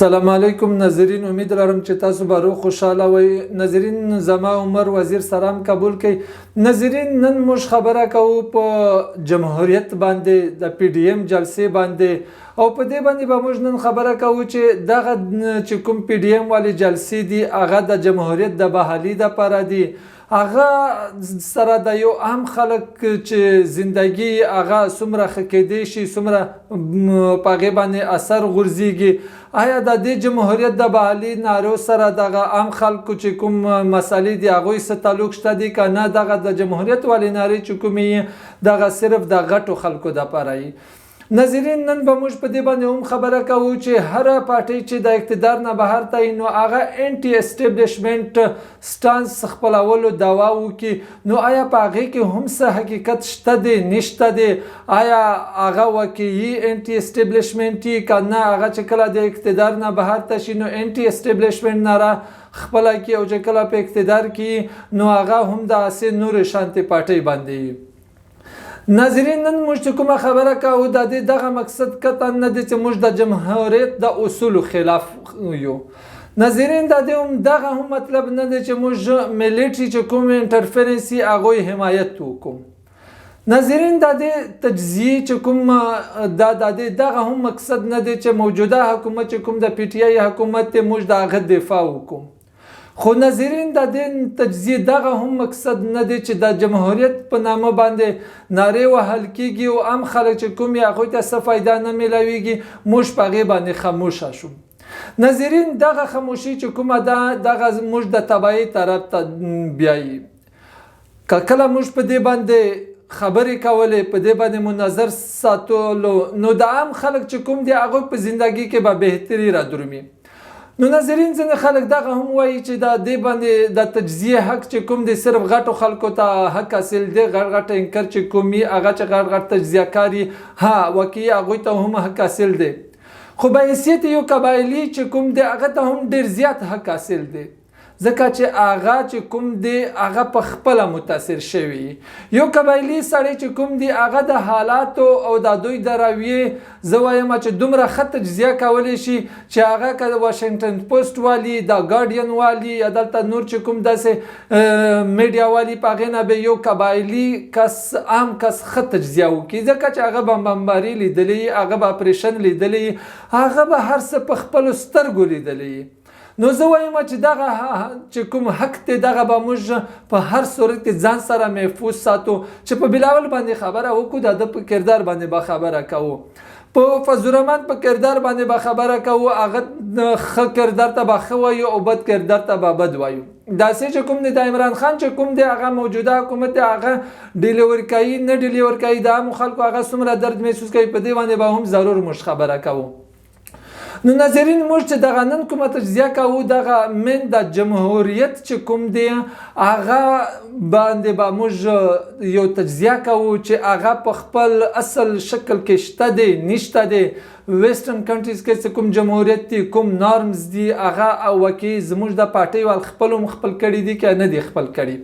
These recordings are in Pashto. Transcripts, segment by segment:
السلام علیکم ناظرین، امید لرم چې تاسو به روغ خوشاله وئ. ناظرین، زما عمر وزیر سلام قبول کړئ. ناظرین، نن موږ خبره کوو په جمهوریت باندې، د پی ډی ایم جلسې باندې، او په دې باندې به موږ نن خبره کوو چې دغه چې کوم پی ډی ایم والی جلسې دي هغه د جمهوریت د بحالي دپاره دي. هغه سره د یو عام خلک چې زندگی هغه څومره ښه کیدی شي، څومره په هغې باندې اثر غورځېږي. آیا د دې جمهوریت د بحالي نارو سره دغه عام خلکو چې کوم مسالې دي هغوی څه تعلق شته دي که نه؟ دغه د جمهوریت والې نارې چې کومې دغه صرف د غټو خلکو دپاره وي. ناظرین، نن به موږ په دې باندې هم خبره کوو چې هره پارټۍ چې د اقتدار نه بهر ته وي نو هغه انټي اسټبلیشمنټ سټانس خپلولو دعوا وکړي. نو آیا په هغې کې هم څه حقیقت شته دی نشته دی؟ آیا هغه واقعي انټي اسټبلیشمنټ وي که نه هغه چې کله د اقتدار نه بهر ته شي نو انټي اسټبلیشمنټ ناره خپله کړي، او چې کله په اقتدار کې نو هغه هم د هسې نورې شانتې پارټۍ باندې وي. ناظرین، نن موږ چې کومه خبره کوو د دې دغه مقصد قطعا نه دی چې موږ د جمهوریت د اصولو خلاف یو. ناظرین، د دې هم دغه هم مطلب نه دی چې موږ ملیټري چې کوم انټرفرنسي هغوی حمایت وکړو. ناظرین، د دې تجزیې چې کوم د دې دغه هم مقصد نه دی چې موجوده حکومت چې کوم د پی ټی آی حکومت دی موږ د هغه دفاع وکړو. خو ناظرین، د دې تجزیې دغه هم مقصد نه دی چې د جمهوریت په نامه باندې نارې وهل کېږي او عام خلک چې کوم یې هغوی ته څه فایده نه میلاویږي، موږ په هغې باندې خاموشه شو. ناظرین، دغه خاموشي چې کومه ده دغه موږ د تباهۍ طرف ته بیایي. که کله موږ په دې باندې خبرې کولې، په دې باندې مو نظر ساتلو، نو د عام خلک چې کوم دي هغوی په زندګي کې به بهتري را درومي. نو ناظرین، ځینې خلک دغه هم وایي چې د دې باندې د تجزیې حق چې کوم دی صرف غټو خلکو ته حق حاصل دی. غټ غټ انکر چې کوم وي هغه چې غټ غټ تجزیه کار وي، ها واقعي هغوی ته هم حق حاصل دی. خو به حیثیت یو قبایلي چې کوم دی هغه ته هم ډېر زیات حق حاصل دی، ځکه چې هغه چې کوم دی هغه په خپله متاثر شوي. یو قبایلي سړی چې کوم دی هغه د حالاتو او د دوی د رویې زه وایم چې دومره ښه تجزیه کولی شي چې هغه که د واشنګټن پوسټ والي، د ګارډین والي، یا دلته نور چې کوم داسې میډیا والي په هغې نه به یو قبایلي کس، عام کس ښه تجزیه وکړي، ځکه چې هغه به بمباري لیدلی، هغه به اپریشن لیدلی، هغه به هر څه په خپلو سترګو لیدلی. نو زه وایم چې دغه چې کوم حق دی دغه به موږ په هر صورت کې ځان سره محفوظ ساتو. چې په بلاول باندې خبره وکړو، د ده په کردار باندې به خبره کوو، په فضل الرحمن په کردار باندې به خبره کوو، هغه ښه کردار ته به ښه وایو او بد کردار ته به بد وایو. داسې چې کوم دی د عمران خان چې کوم دی هغه موجوده حکومت دی هغه ډیلیور کوي نه ډیلیور کوي، د عامو خلکو هغه څومره درد محسوس کوي، په دې باندې به هم ضرور موږ خبره کوو. نو ناظرین، موږ چې دغه نن کومه تجزیه کوو دغه من د جمهوریت چې کوم دی هغه باندې به موږ یو تجزیه کوو چې هغه په خپل اصل شکل کې شته دی نشته دی. ویسټرن کنټریز کې چې کوم جمهوریت دی، کوم نارمز دی، هغه واقعي زموږ د پارټۍ وال خپل هم خپل کړي دي که نه دي خپل کړي.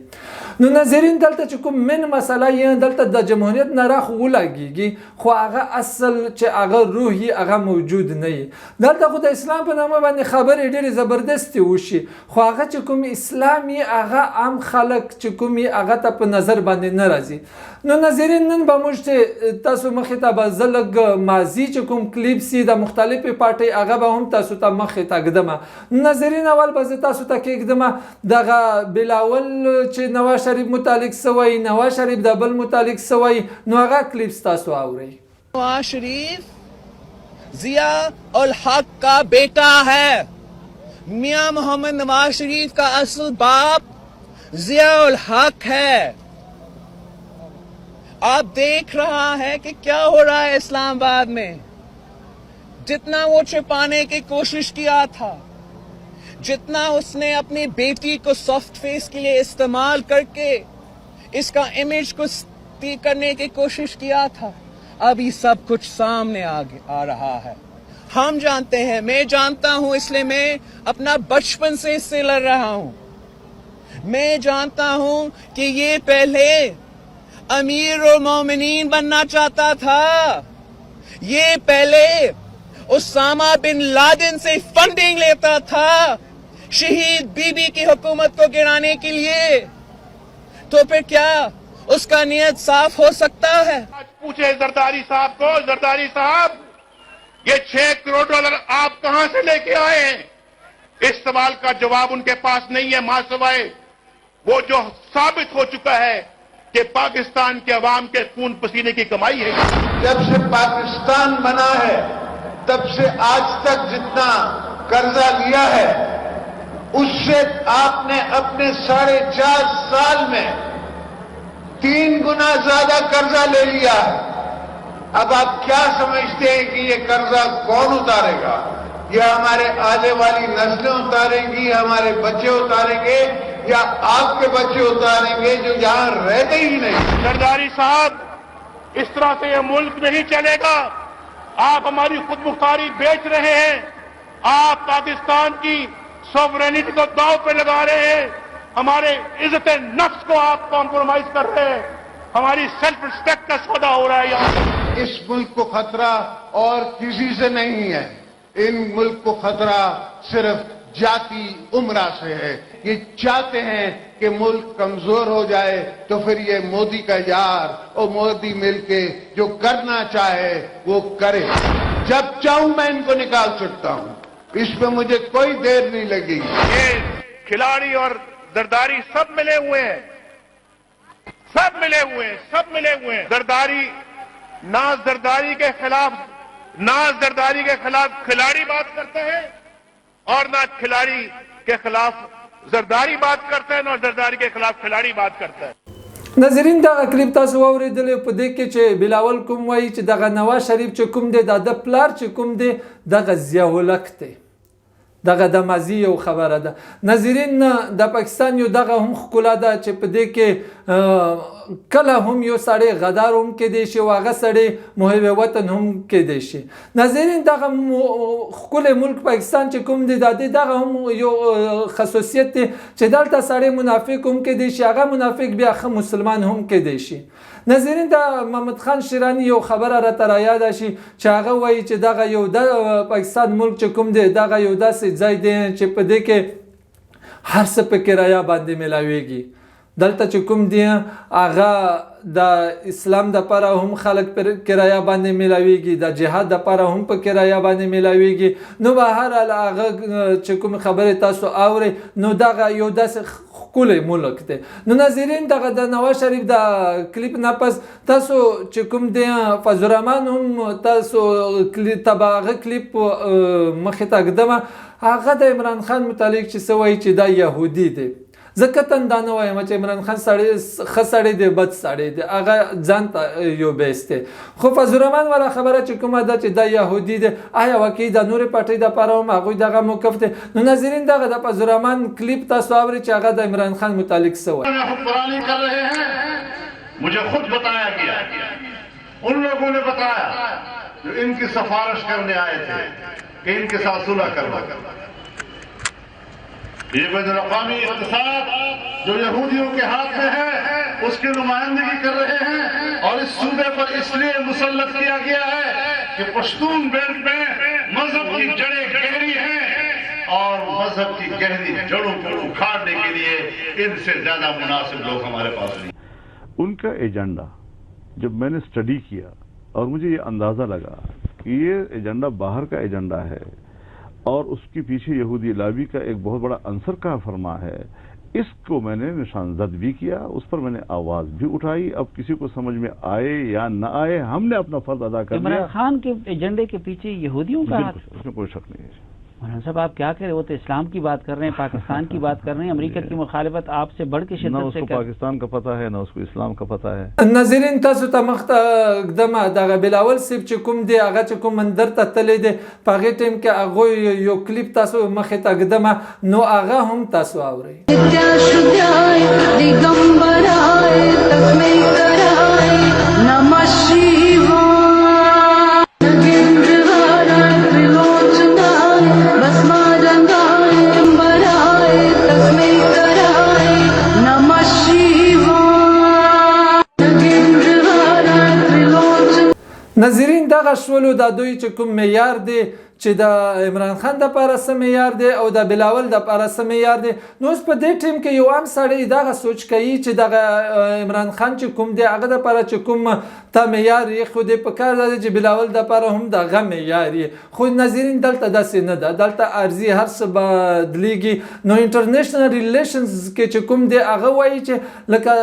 نو ناظرین، دلته چې کوم من مسله یې دلته د جمهوریت ناره خو ولګېږي، خو هغه اصل چې هغه روح یې هغه موجود نه وي. دلته خو د اسلام په نامه باندې خبرې ډېرې زبردستې وشي، خو هغه چې کوم اسلام یې هغه عام خلک چې کوم یې هغه ته په نظر باندې نه راځي. نو ناظرین، نن به موږ چې تاسو مخې ته به زه لږ ماضي چې کوم کلیپ سي د مختلفې پارټۍ هغه به هم تاسو ته مخې ته ږدمه. ناظرین، اول به زه تاسو ته کېږدمه دغه بلاول چې نواز شریف متعلق سوی، نواز شریف د بل متعلق سوی، نو هغه کلیپس تاسو اورئ. نواز شریف ضیاء الحق کا بیٹا ہے. میاں محمد نواز شریف کا اصل باپ ضیاء الحق ہے. آپ دیکھ رہا ہے کہ کیا ہو رہا ہے اسلام آباد میں. جتنا وہ چھپانے کی کوشش کیا تھا، جتنا اس نے اپنی بیٹی کو سافٹ فیس کے لیے استعمال کر کے اس کا امیج کو کرنے کی کوشش کیا تھا، اب یہ سب کچھ سامنے آ رہا ہے. ہم جانتے ہیں، میں جانتا ہوں، اس لیے میں اپنا بچپن سے اس سے لڑ رہا ہوں. میں جانتا ہوں کہ یہ پہلے امیر المومنین بننا چاہتا تھا، یہ پہلے اسامہ بن لادن سے فنڈنگ لیتا تھا شہید بی بی کی حکومت کو گرانے کے لیے، تو پھر کیا اس کا نیت صاف ہو سکتا ہے؟ آج پوچھے زرداری صاحب کو، زرداری صاحب یہ 6 کروڑ ڈالر آپ کہاں سے لے کے آئے ہیں؟ اس سوال کا جواب ان کے پاس نہیں ہے، ماں سوائے وہ جو ثابت ہو چکا ہے کہ پاکستان کے عوام کے خون پسینے کی کمائی ہے۔ جب سے پاکستان بنا ہے تب سے آج تک جتنا قرضہ لیا ہے اس سے آپ نے اپنے 4.5 سال میں 3 گنا زیادہ قرضہ لے لیا ہے۔ اب آپ کیا سمجھتے ہیں کہ یہ قرضہ کون اتارے گا؟ یہ ہمارے آنے والی نسلیں اتاریں گی، ہمارے بچے اتاریں گے، یا آپ کے بچے اتاریں گے جو یہاں رہتے ہی نہیں؟ زرداری صاحب اس طرح سے یہ ملک نہیں چلے گا۔ آپ ہماری خود مختاری بیچ رہے ہیں، آپ پاکستان کی سوورینٹی کو داؤ پہ لگا رہے ہیں، ہمارے عزت نفس کو آپ کمپرومائز کر رہے ہیں، ہماری سیلف رسپیکٹ کا سودا ہو رہا ہے یہاں۔ اس ملک کو خطرہ اور کسی سے نہیں ہے، ان ملک کو خطرہ صرف جاتی عمرہ سے ہے۔ یہ چاہتے ہیں کہ ملک کمزور ہو جائے تو پھر یہ مودی کا یار اور مودی مل کے جو کرنا چاہے وہ کرے۔ جب چاہوں میں ان کو نکال سکتا ہوں، اس پہ مجھے کوئی دیر نہیں لگے گی۔ یہ کھلاڑی اور زرداری سب ملے ہوئے ہیں، سب ملے ہوئے ہیں، سب ملے ہوئے ہیں۔ زرداری نہ زرداری کے خلاف کھلاڑی بات کرتے ہیں اور نہ کھلاڑی کے خلاف زرداری بات کرتے ہیں، نہ زرداری کے خلاف کھلاڑی بات کرتا ہے۔ ناظرین دغه کلیپ تاسو واوریدل په دې کې چې بلاول کوم وایي چې دغه نواز شریف چې کوم دی د پلار چې کوم دی دغه ضیاءالحق دی، دغه د ماضي یو خبره ده. ناظرین د پاکستان یو دغه هم ښکلا ده چې په دې کې کله هم یو سړی غدار هم کېدی شي او هغه سړی محب وطن هم کېدی شي. ناظرین دغه ښکلی ملک پاکستان چې کوم دی د دې دغه هم یو خصوصیت دی چې دلته سړی منافق هم کېدی شي، هغه منافق بیا ښه مسلمان هم کېدی شي. ناظرین د محمد خان شیرانی یو خبره راته رایاده شي چې هغه وایي چې دغه یو د پاکستان ملک چې کوم دی دغه یو داسې ځای دی چې په دې کې هر څه په کرایه باندې میلاویږي. دلته چې کوم دی هغه د اسلام دپاره هم خلک پر کرایه باندې میلاویږي، د جهاد دپاره هم په کرایه باندې میلاویږي. نو به هر حال هغه چې کوم خبرې تاسو اورئ نو دغه یو داسې ښکلی ملک دی. نو ناظرین دغه د نواز شریف د کلیپ نه پس تاسو چې کوم دی فضل الرحمن هم تاسو ته هغه کلیپ مخې ته ږدمه، هغه د عمران خان متعلق چې څه وایي چې دا یهودي دی. زه قطعا دا نه وایم چې عمران خان ښه سړی دی بد سړی دی، هغه ځان ته یو بیس دی. خو فضل الرحمن والا خبره چې کومه ده چې دا یهودي دی، آیا واقعي د نورې پارټۍ دپاره هم هغوی دغه موقف دی؟ نو ناظرین دغه د فضل الرحمن کلیپ تاسو اورئ چې هغه د عمران خان متعلق څه وایي. حکمرانی کر رہے ہیں، مجھے خود بتایا گیا، ان لوگوں نے بتایا جو ان کی سفارش کرنے آئے تھے کہ ان کے ساتھ صلح کروا. یہ بین الاقوامی اقتصاد جو یہودیوں کے ہاتھ میں ہے اس کی نمائندگی کر رہے ہیں، اور اس صوبے پر اس لیے مسلط کیا گیا ہے کہ پشتون بیلٹ میں مذہب کی جڑیں گہری ہیں، اور مذہب کی گہری جڑوں کو اکھاڑنے کے لیے ان سے زیادہ مناسب لوگ ہمارے پاس نہیں. ان کا ایجنڈا جب میں نے اسٹڈی کیا اور مجھے یہ اندازہ لگا کہ یہ ایجنڈا باہر کا ایجنڈا ہے اور اس کے پیچھے یہودی لابی کا ایک بہت بڑا عنصر کا فرما ہے، اس کو میں نے نشان زد بھی کیا، اس پر میں نے آواز بھی اٹھائی. اب کسی کو سمجھ میں آئے یا نہ آئے، ہم نے اپنا فرض ادا کر لیا. عمران خان کے ایجنڈے کے پیچھے یہودیوں کا ہاتھ؟ اس میں کوئی شک نہیں ہے. مولانا صاحب آپ کیا کہہ رہے ہیں؟ وہ تو اسلام کی بات کر رہے ہیں، پاکستان کی بات کر رہے ہیں، امریکہ کی مخالفت آپ سے بڑھ کے نہ شدت اس سے کو پاکستان کا پتہ ہے نہ اس کو اسلام کا پتہ ہے. ناظرین تاسو ته مخته ږدمه دغه بلاول صاحب چې کوم دی هغه چې کوم منظر ته تللی دی په هغې ټایم کې هغوی یو کلیپ تاسو مخې ته ږدمه نو هغه هم تاسو اورئ. ناظرین دا دغه شولو د دوی چې کوم معیار دی چې د عمران خان د پاره سم معیار دی او د بلاول د پاره سم معیار دی. نو اوس په دې ټیم کې یو عام سړی دغه سوچ کوي چې دغه عمران خان چې کوم دی هغه د پاره چې کوم تا معیار یې خو دې په کار دی چې بلاول د پاره هم دغه معیار یې. خو ناظرین دلته داسې نه ده، دلته ارزي هر څه بدلیږي. نو انټرنیشنل ریلیشنز کې چې کوم دی هغه وایي چې لکه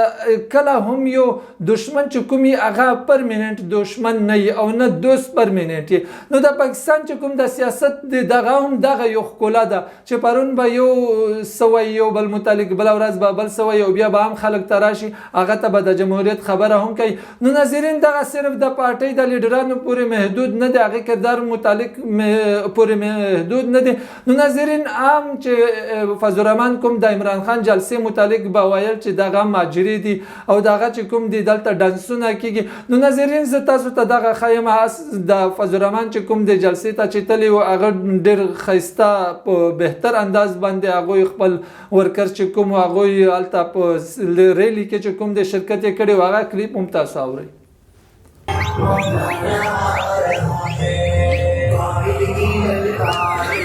کله هم یو دشمن چې کوم هغه پرمننت دشمن نه او نه دوست پرمننت. نو د پاکستان چې کوم د سیاست دی دغه هم دغه یو ښکلا ده چې پرون به یو سوی یو بل متعلق بل ورځ به بل سوی او بیا به هم خلک تراشي هغه ته به د جمهوریت خبره هم کوي. نو ناظرین دغه صرف د پارټۍ د لیډرانو پورې محدود نه دی، هغه کردار متعلق پورې محدود نه دی. نو ناظرین عام چې فضل الرحمن کوم د عمران خان جلسې متعلق به ویل چې دغه ماجري دي او دغه چې کوم دی دلته ډانسونه کیږي. نو ناظرین زه تاسو ته دغه ښیم د فضل الرحمن چې کوم د جلسې ته چې تللی و هغه ډېر ښایسته په بهتر انداز باندې هغوی خپل ورکر چې کوم هغوی هلته په ریلي کې چې کوم د شرکت یې کړی و هغه کلیپ هم تاسو اورئ.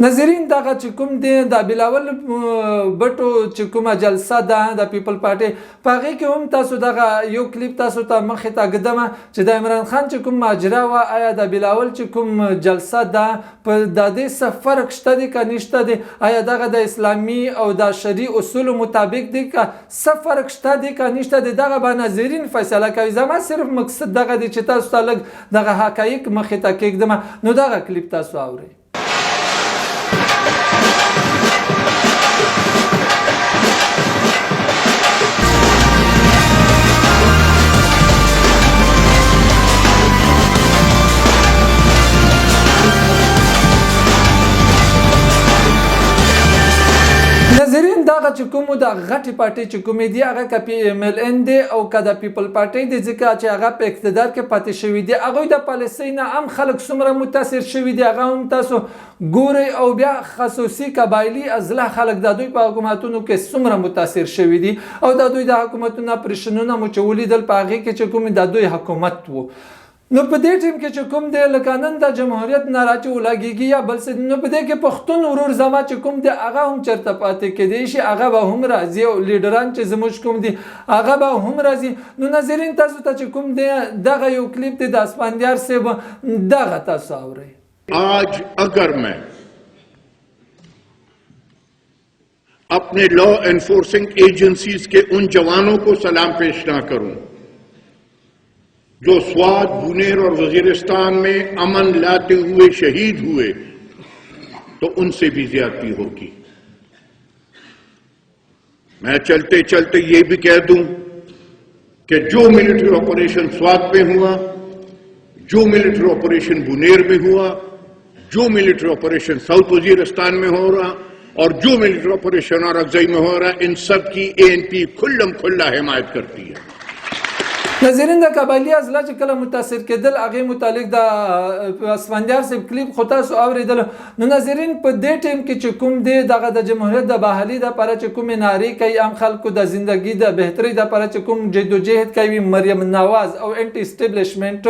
ناظرین دغه چې کوم دی د بلاول بټو چې کومه جلسه ده د پیپل پارټي په هغې کې هم تاسو دغه یو کلیپ تاسو ته مخې ته ږدمه چې د عمران خان چې کوم ماجرا وه آیا د بلاول چې کوم جلسه ده په د دې څه فرق شته دی که نشته دی، آیا دغه د اسلامي او د شرعي اصولو مطابق دی که څه فرق شته دی که نشته دی، دغه به ناظرین فیصله کوي. زما صرف مقصد دغه دی چې تاسو ته لږ دغه حقایق مخې ته کېږدمه. نو دغه کلیپ تاسو اورئ. ناظرین دغه چې کوم د غټې پارټۍ چې کومې دي هغه که پی ایم ایل ان دی او که د پیپل پارټۍ دی ځکه چې هغه په اقتدار کې پاتې شوي دي هغوی د پالیسۍ نه هم خلک څومره متاثر شوي دي هغه هم تاسو ګورئ او بیا خصوصي قبایلي ازله خلک د دوی په حکومتونو کې څومره متاثر شوي دي او د دوی د حکومتونو اپریشنونه مو چې ولیدل په هغې کې چې کوم د دوی حکومت و. نو په دې ټیم کې چې کوم دی لکه نن د جمهوریت نه راچې ولاږېږي یا بل څه، نو په دې کې پښتون ورور زما چې کوم دی هغه هم چېرته پاتې کېدی شي، هغه به هم راځي او لیډران چې زموږ کوم دي هغه به هم راځي. نو ناظرین تاسو ته چې کوم دی دغه یو کلیپ دی د اسفندیار صاحب دغه تاسو اورئ. آج اگر میں اپنے لا انفورسنگ ایجنسیز کے ان جوانوں کو سلام پیش نہ کروں جو سوات، بونیر اور وزیرستان میں امن لاتے ہوئے شہید ہوئے تو ان سے بھی زیادتی ہوگی. میں چلتے چلتے یہ بھی کہہ دوں کہ جو ملٹری آپریشن سوات میں ہوا، جو ملٹری آپریشن بونیر میں ہوا، جو ملٹری آپریشن ساؤتھ وزیرستان میں ہو رہا اور جو ملٹری آپریشن اور اکزئی میں ہو رہا، ان سب کی اے این پی کھلم کھلا حمایت کرتی ہے. ناظرین د قبایلي ازله چې کله متاثر کېدل هغې متعلق د اسفندیار صاحب کلیپ خو تاسو اورېدل. نو ناظرین په دې ټیم کې چې کوم دی دغه د جمهوریت د بحالي دپاره چې کومې نارې کوي عام خلکو د زندګي د بهترۍ دپاره چې کوم جدوجهد کوي مریم نواز او انټي اسټبلیشمنټ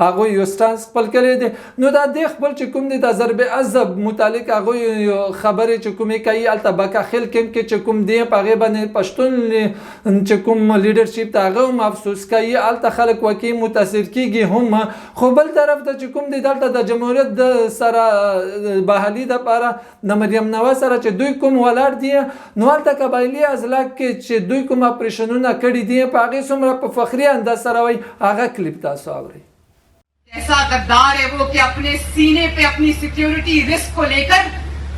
هغوی یو سټانس خپل کړی دی. نو دا دې خپل چې کوم دی د ضرب عذب متعلق هغوی خبرې چې کومې کوي هلته بکاخیل کیمپ کې چې کوم دی په هغې باندې پښتون چې کوم لیډرشپ ته هغه هم افسوس کوي الته خلک وکي متاثر کیږي هم. خو بل طرف ته چې کوم دی دلته د جمهوریت د سره بحالي دپاره د مریم نواز سره چې دوی کوم ولاړ دي نو هلته قبایلي اضلاع کې چې دوی کوم اپریشنونه کړي دي په هغې څومره په فخري انداز سره وایي هغه کلیپ تاسو اورئ. ایسا غدار ہے وہ کہ اپنے سینے پہ اپنی سیکیورٹی رسک کو لے کر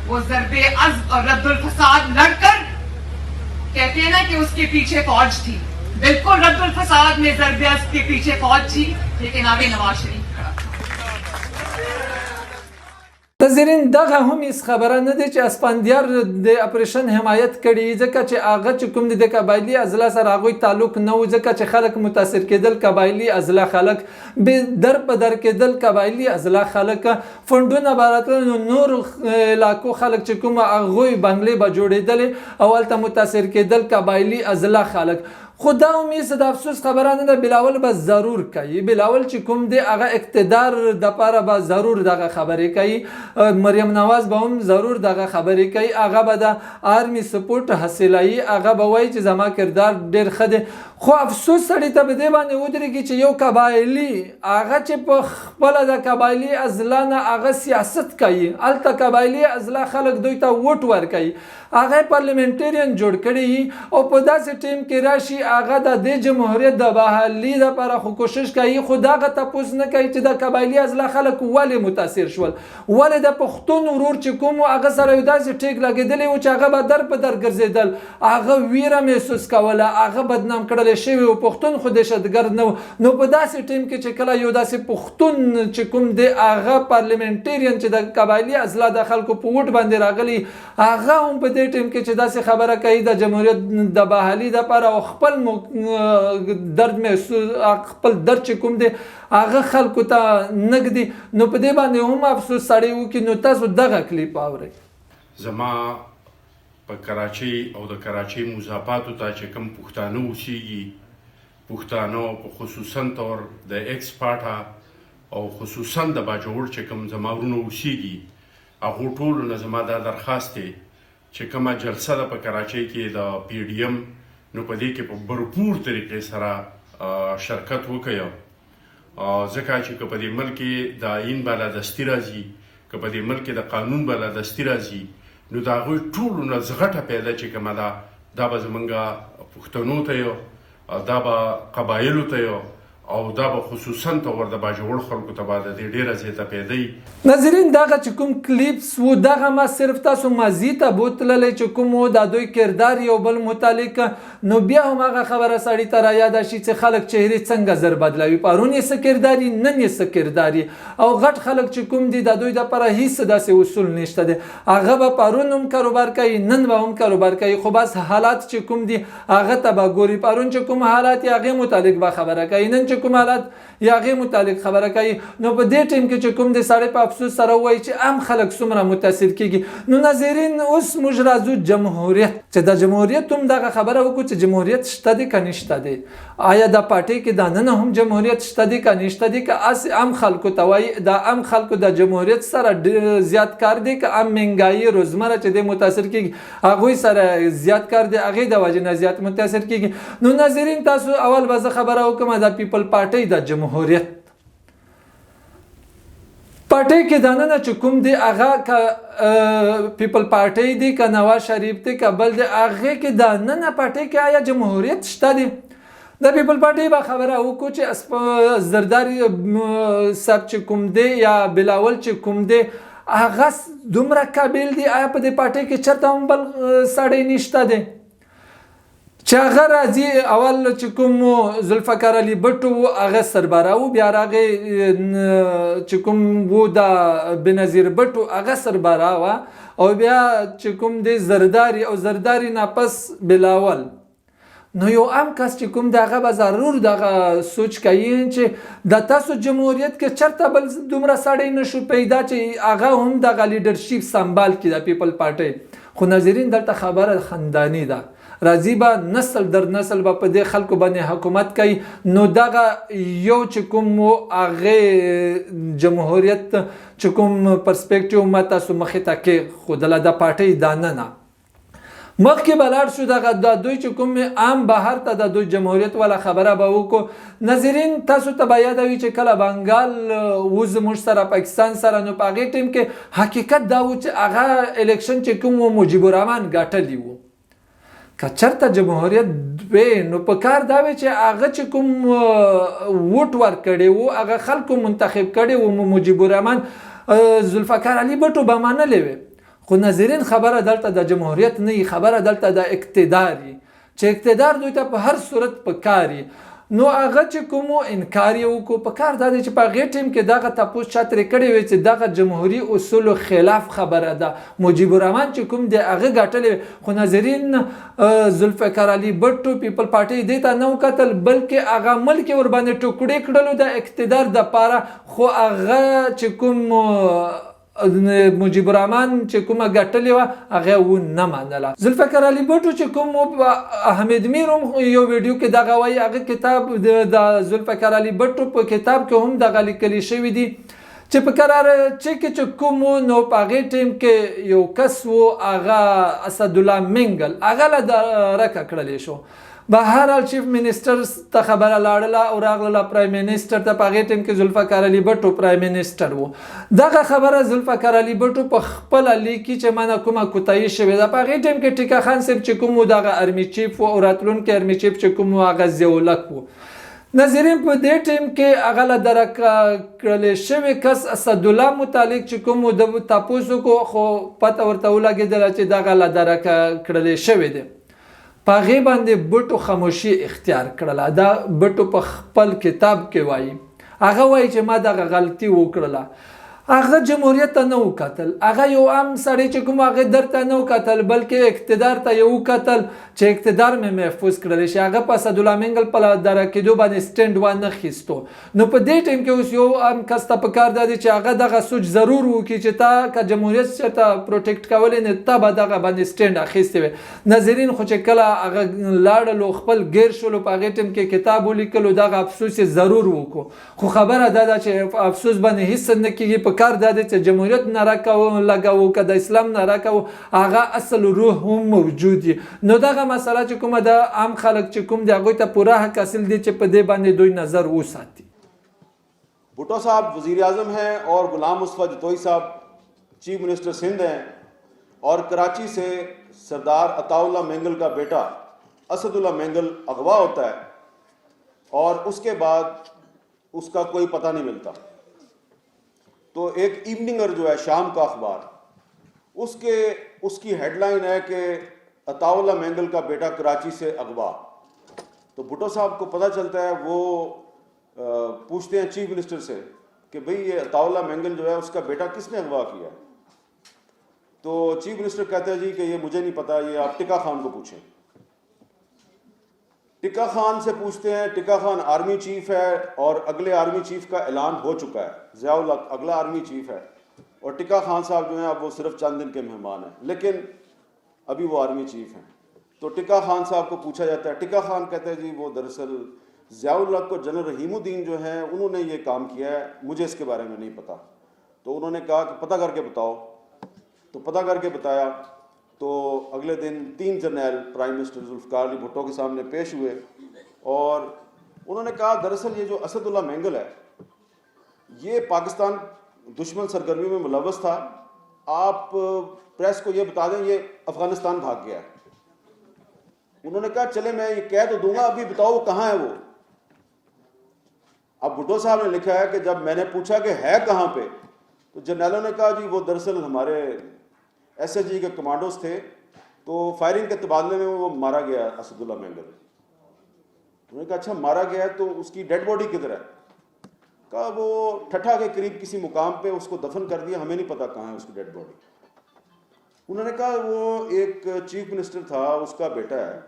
وہ ضرب عزم اور رد الفساد لڑ کر کہتے ہیں نا کہ اس کے پیچھے فوج تھی. بالکل رد الفساد میں ضرب عزم کے پیچھے فوج تھی لیکن آگے نواز شریف کھڑا. ناظرین دغه هم هیڅ خبره نه دی چې اسفندیار د اپریشن حمایت کړي ځکه چې هغه چې کوم دی د قبایلي اضلاع سره هغوی تعلق نه و ځکه چې خلک متاثر کېدل قبایلي اضلاع خلک در په در کېدل قبایلي اضلاع خلک فنډونه به راتلل نو نور علاقو خلک چې کوم هغوی بنګلې به جوړېدلې او هلته متاثر کېدل قبایلي اضلاع خلک. خو دا اومیس د افسوس خبره نه ده، بلاول به ضرور کوي. بلاول چې کوم دی هغه اقتدار د پاره به ضرور دغه خبرې کوي. مریم نواز به هم ضرور دغه خبرې کوي. هغه به د آرمی سپورټ حاصلایي، هغه به وایي چې زما کردار ډېر ښه دی. خو افسوس سړی ته په دې باندې ودرېږي چې یو قبایلي هغه چې په خپله د قبایلي اضلاع نه هغه سیاست کوي، هلته قبایلي اضلاع خلک دوی ته ووټ ورکوي، هغه پارلیمنټرین جوړ کړي او په داسې ټیم کې راشي هغه د دې جمهوریت د بحالي لپاره خو کوشش کوي، خو دغه تپوس نه کوي چې د قبایلي اضلاع خلک ولې متاثر شول، ولې د پښتون ورور چې کوم هغه سره یو داسې ټیک لګېدلی و چې هغه به در په در ګرځېدل، هغه ویره محسوس کوله، هغه بدنام کړلی شوی و، پښتون خو دهشتګرد نه و. نو په داسې ټیم کې چې کله یو داسې پښتون چې کوم دی هغه پارلیمنټرین چې د قبایلي اضلاع د خلکو په ووټ باندې راغلی، هغه هم په دې ټیم کې چې داسې خبره کوي د جمهوریت د بحالي دپاره او خپل درد محسوس، خپل درد چې کوم دی هغه خلکو ته نږدي، نو په دې باندې هم افسوس سړی وکړي. نو تاسو دغه کلیپ اورئ. زما په کراچۍ او د کراچۍ مضافاتو ته چې کوم پښتانه اوسیږي، پښتانه په خصوصا طور د ایکس پاټا او خصوصا د باجوړ چې کوم زما ورونه اوسیږي، هغو ټولو نه زما دا درخواست دی چې کومه جلسه ده په کراچۍ کې د پی ډي ایم، نو په دې کې په بھرپور طریقې سره شرکت وکړئ، ځکه چې که په دې ملک کې د آیین بالادستي راځي، که په دې ملک کې د قانون بالادستي راځي، نو د هغوی ټولو نه زغټه پیدا چې کومه ده دا به زمونږ پښتنو ته یو، دا به قبایلو ته یو، او دا به خصوصا طور د باجوړ خلکو ته به د دې ډېره زیاته پیدا وي. ناظرین دغه چې کوم کلیپس و دغه ما صرف تاسو ماضي ته بوتللی چې کوم و د دوی کردار یو بل متعلق، نو بیا هم هغه خبره سړي ته رایاده شي چې خلک چهرې څنګه زر بدلوي، پرون یې څه کرداري، نن یې څه کرداري، او غټ خلک چې کوم دي د دوی دپاره هیڅ داسې اصول نشته دی، هغه به پرون هم کاروبار کوي، نن به هم کاروبار کوي، خو بس حالات چې کوم دي هغه ته به ګوري، پرون چې کوم حالات یې هغې متعلق به خبره کوي، نن چې کوم حالات یا هغې متعلق خبره کوي. نو په دې ټیم کې چې کوم دی سړی په افسوس سره وایي چې عام خلک څومره متاثر کېږي. نو ناظرین اوس موږ راځو جمهوریت، چې د جمهوریت هم دغه خبره وکړو چې جمهوریت شته دی که نشته دی، آیا د پارټۍ کې دننه هم جمهوریت شته دی که نشته دی، که هسې عام خلکو ته وایي د عام خلکو د جمهوریت سره ډېر زیات کار دی، که عام مهنګایي روزمره چې دی متاثر کېږي هغوی سره زیات کار دی، هغې د وجې نه زیات متاثر کېږي. نو ناظرین تاسو اول به زه خبره وکړم د پیپل پارټۍ د جمهوریت پارټۍ کې دننه چې کوم دی هغه که پیپل پارټۍ دی که نواز شریف دی که بل دی، هغې کې دننه پارټۍ کې آیا جمهوریت شته دی؟ د پیپل پارټۍ به خبره وکړو چې زرداری صاحب چې کوم دی یا بلاول چې کوم دی هغه دومره قابل دی، آیا په دې پارټۍ کې چېرته هم بل سړی نشته دی چې هغه راځي؟ اول چې کوم ذوالفقار علي بټ و هغه سرباره و، بیا راغی چې کوم و د بنظیر بټ و هغه سرباره وه، او بیا چې کوم دی زرداری او زرداری نه پس بلاول. نو یو عام کس چې کوم دی هغه به ضرور دغه سوچ کوي چې د تاسو جمهوریت کې چېرته بل دومره سړی نشو پیدا چې هغه هم دغه لیډرشپ سنبال کړي د پیپل پارټۍ. خو ناظرین دلته خبره خنداني ده، راځي به نسل در نسل به په دې خلکو باندې حکومت کوي. نو دغه یو چې کوم هغې جمهوریت چې کوم پرسپیکټیو ما تاسو مخې ته کېښودله د پارټۍ دننه مخکې به لاړ شو دغه د دوی چې کوم عام بهر ته د دوی جمهوریت والا خبره به وکړو. ناظرین تاسو ته به یاده وي چې کله بنګال و زموږ سره پاکستان سره، نو په هغې ټیم کې حقیقت دا و چې هغه الیکشن چې کوم و مجیب الرحمن ګټلی و. که چېرته جمهوریت وی نو په کار دا وی چې هغه چې کوم ووټ ورکړی و هغه خلکو منتخب کړی و مجیب الرحمن، ذوالفقار علي بټو به منلی وی. خو ناظرین خبره دلته د جمهوریت نه وي، خبره دلته د اقتدار وي چې اقتدار دوی ته په هر صورت په کار وي. نو هغه چې کوم انکار یې وکړو، په کار دا دی چې په هغې ټیم کې دغه تپوس چا ترې کړی وی چې دغه جمهوري اصولو خلاف خبره ده، مجیب الرحمن چې کوم دی هغه ګټلی وی. خو ناظرین ذوالفقار علي بټو پیپل پارټۍ دې ته نه وکتل، بلکې هغه ملک یې ورباندې ټوکړې کړلو د اقتدار دپاره. خو هغه چې کوم مجيب الرحمن چې کومه ګټلې وه هغه ونه منله. ذوالفقار علي بټو چې کوم احمد میر هم یو ویډیو کې دغه وایي، هغه کتاب د ذوالفقار علي بټو په کتاب کې هم دغه لیکلي شوي دي چې په کراچۍ کې چې کوم نو په هغې ټیم کې یو کس و هغه اسدالله منګل هغه له درکه کړلی شو. بهرحال چیف منسټر ته خبره لاړله او راغله پرایم منسټر ته. په هغې ټیم کې ذوالفقار علي بټو پرایم منسټر و. دغه خبره ذوالفقار علي بټو په خپله لیکي چې مانه کومه کوتاهي شوې ده. په هغې ټیم کې ټیکه خان صاحب چې کوم و دغه ارمي چیف و او راتلونکی ارمي چیف چې کوم و هغه ضیاءالحق و. ناظرین په دې ټیم کې هغه له درکه کړلی شوی کس اسدالله متعلق چې کوم و د تپوس وکړو خو پته ورته ولګېدله چې دغه له درکه کړلی شوی دی. په هغې باندې بټو خاموشي اختیار کړله. دا بټو په خپل کتاب کې وایي، هغه وایي چې ما دغه غلطي وکړله. هغه جمهوریت ته نه وکتل، هغه یو عام سړی چې کوم هغه درته نه وکتل بلکې اقتدار ته یې وکتل چې اقتدار مې محفوظ کړلی شي. هغه په اسدالله منګل په درکېدو باندې سټینډ وانه خیستو. نو په دې ټیم کې اوس یو عام کس ته پکار دا دی چې هغه دغه سوچ ضرور وکړي چې تا که جمهوریت چېرته پروټیکټ کولی نه تا به دغه باندې سټینډ اخیستی وي. ناظرین خو چې کله هغه لاړلو خپل ګیر شولو په هغې ټیم کې کتاب ولیکلو دغه افسوس یې ضرور وکړو. خو خبره دا ده چې افسوس باندې هېڅ نه کېږي. په کار دا دی چې جمهوریت ناره لګوو که د اسلام ناره کوو هغه اصل روح هم موجود وي. نو دغه مسله چې کومه د عام خلک چې کوم دی هغوی ته پوره حق حاصل دی چې په دې باندې دوی نظر وساتي. بھٹو صاحب وزیر اعظم ہیں اور غلام مصطفیٰ جتوئی صاحب چیف منسٹر سندھ ہیں اور کراچی سے سردار عطا اللہ مینگل کا بیٹا اسداللہ مینگل اغوا ہوتا ہے اور اس کے بعد اس کا کوئی پتہ نہیں ملتا. تو ایک ایوننگر جو ہے شام کا اخبار اس کی ہیڈ لائن ہے کہ عطا اللہ مینگل کا بیٹا کراچی سے اغوا. تو بھٹو صاحب کو پتہ چلتا ہے، وہ پوچھتے ہیں چیف منسٹر سے کہ بھئی یہ عطا اللہ مینگل جو ہے اس کا بیٹا کس نے اغوا کیا؟ تو چیف منسٹر کہتے ہیں جی کہ یہ مجھے نہیں پتا، یہ آپ ٹکا خان کو پوچھیں. ٹکا خان سے پوچھتے ہیں. ٹکا خان آرمی چیف ہے اور اگلے آرمی چیف کا اعلان ہو چکا ہے. ضیاء الحق اگلا آرمی چیف ہے اور ٹکا خان صاحب جو ہیں اب وہ صرف چند دن کے مہمان ہیں لیکن ابھی وہ آرمی چیف ہیں. تو ٹکا خان صاحب کو پوچھا جاتا ہے. ٹکا خان کہتے ہیں جی وہ دراصل ضیاء الحق کو جنرل رحیم الدین جو ہیں انہوں نے یہ کام کیا ہے، مجھے اس کے بارے میں نہیں پتا. تو انہوں نے کہا کہ پتہ کر کے بتاؤ. تو پتہ کر کے بتایا. تو اگلے دن 3 جرنیل پرائم منسٹر ذوالفقار علی بھٹو کے سامنے پیش ہوئے اور انہوں نے کہا دراصل یہ جو اسداللہ مینگل ہے یہ پاکستان دشمن سرگرمی میں ملوث تھا. آپ پریس کو یہ بتا دیں یہ افغانستان بھاگ گیا ہے. انہوں نے کہا چلے میں یہ کہہ تو دوں گا، ابھی بتاؤ وہ کہاں ہے وہ. اب بھٹو صاحب نے لکھا ہے کہ جب میں نے پوچھا کہ ہے کہاں پہ تو جرنیلوں نے کہا جی وہ دراصل ہمارے ایس ایس جی کے کمانڈوز تھے تو فائرنگ کے تبادلے میں وہ مارا گیا اسداللہ مینگل. انہوں نے کہا اچھا مارا گیا ہے تو اس کی ڈیڈ باڈی کدھر ہے؟ کہا وہ ٹھٹھا کے قریب کسی مقام پہ اس کو دفن کر دیا، ہمیں نہیں پتا کہاں ہے اس کی ڈیڈ باڈی. انہوں نے کہا وہ ایک چیف منسٹر تھا اس کا بیٹا ہے،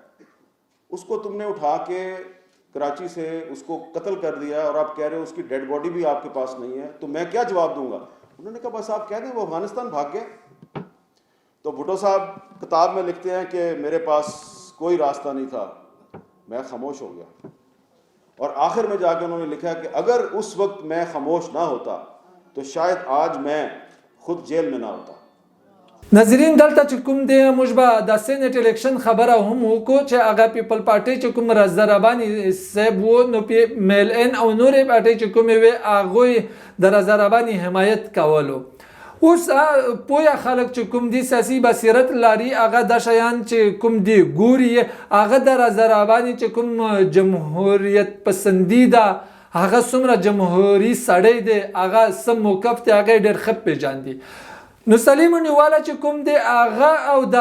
اس کو تم نے اٹھا کے کراچی سے اس کو قتل کر دیا اور آپ کہہ رہے ہو اس کی ڈیڈ باڈی بھی آپ کے پاس نہیں ہے، تو میں کیا جواب دوں گا؟ انہوں نے کہا بس آپ کہہ دیں وہ افغانستان بھاگ گیا. تو بھٹو صاحب کتاب میں لکھتے ہیں کہ میرے پاس کوئی راستہ نہیں تھا، میں خاموش ہو گیا. اور آخر میں جا کے انہوں نے لکھا کہ اگر اس وقت میں خاموش نہ ہوتا تو شاید آج میں خود جیل میں نہ ہوتا. ناظرین دلته چې کوم دی موږ به د سینټ الیکشن خبره هم وکړو چې هغه پیپل پارټي چې کوم رضا رباني صاحب و نو میل ان او نورې پارټي چې کومې وې هغوی د رضا رباني حمایت کولو. اوس پوهه خلک چې کوم دي سیاسي بصیرت لري هغه د شیان چې کوم دي ګوري هغه د رضا رباني چې کوم جمهوریت پسندي ده هغه څومره جمهوري سړی دی هغه څه موقف دی هغه ډېر ښه پېژاندي. نو سلیم نیواله چې کوم دی هغه او د